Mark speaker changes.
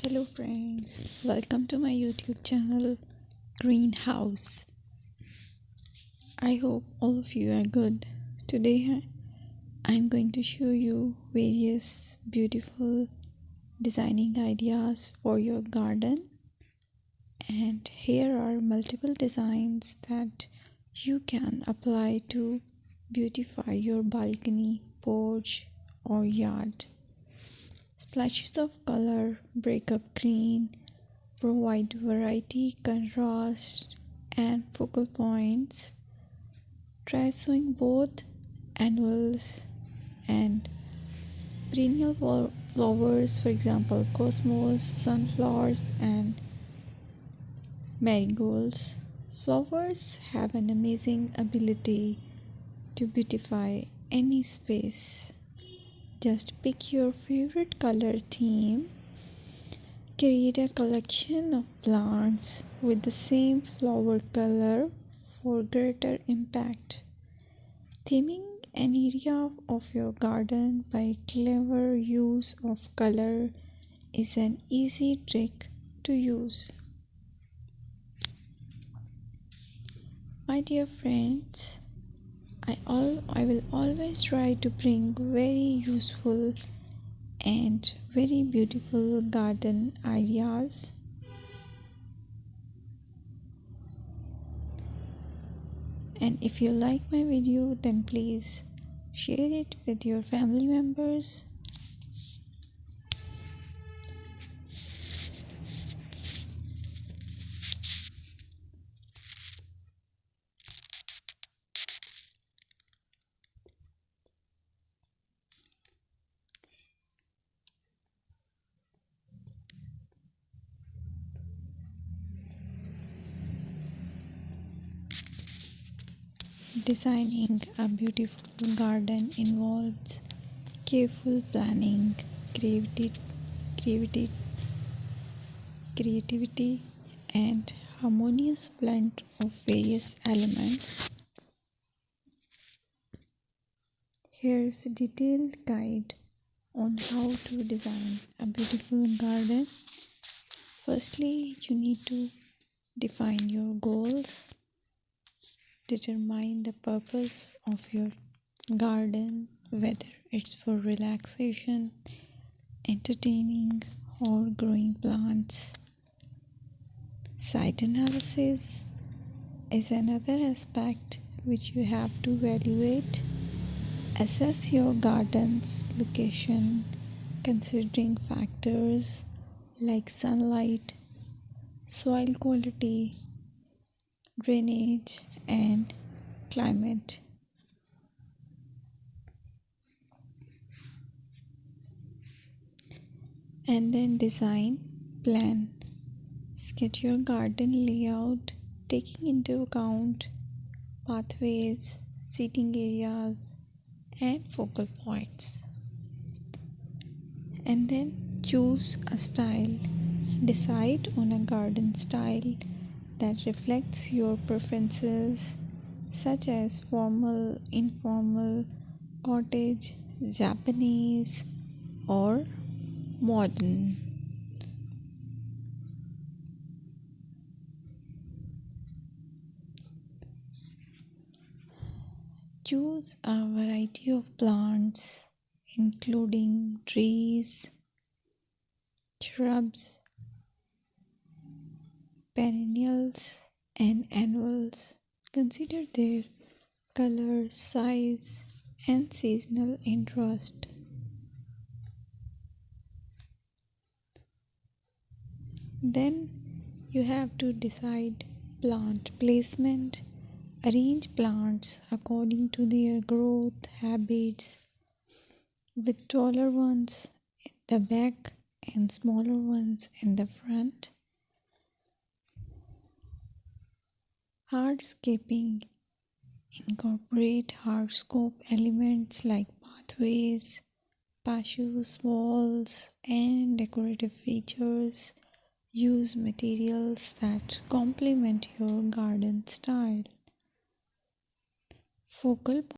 Speaker 1: Hello friends, welcome to my YouTube channel Greenhouse. I hope all of you are good. Today I'm going to show you various beautiful designing ideas for your garden, and here are multiple designs that you can apply to beautify your balcony, porch or yard. Splashes of color break up green, provide variety, contrast, and focal points. Try sowing both annuals and perennial flowers, for example, cosmos, sunflowers, and marigolds. Flowers have an amazing ability to beautify any space. Just pick your favorite color theme. Create a collection of plants with the same flower color for greater impact. Theming an area of your garden by clever use of color is an easy trick to use. My dear friends, I will always try to bring very useful and very beautiful garden ideas. And if you like my video, then please share it with your family members. Designing a beautiful garden involves careful planning, creativity, and harmonious blend of various elements. Here's a detailed guide on how to design a beautiful garden. Firstly, you need to define your goals. Determine the purpose of your garden, whether it's for relaxation, entertaining, or growing plants. Site analysis is another aspect which you have to evaluate. Assess your garden's location, considering factors like sunlight, soil quality, drainage, and climate. And then design plan. Sketch your garden layout, taking into account pathways, seating areas, and focal points. And then choose a style. Decide on a garden style that reflects your preferences, such as formal, informal, cottage, Japanese, or modern. Choose a variety of plants, including trees, shrubs, perennials, and annuals. Consider their color, size, and seasonal interest. Then you have to decide plant placement. Arrange plants according to their growth habits, with taller ones in the back and smaller ones in the front. Hardscaping. Incorporate hardscape elements like pathways, patios, walls, and decorative features. Use materials that complement your garden style. Focal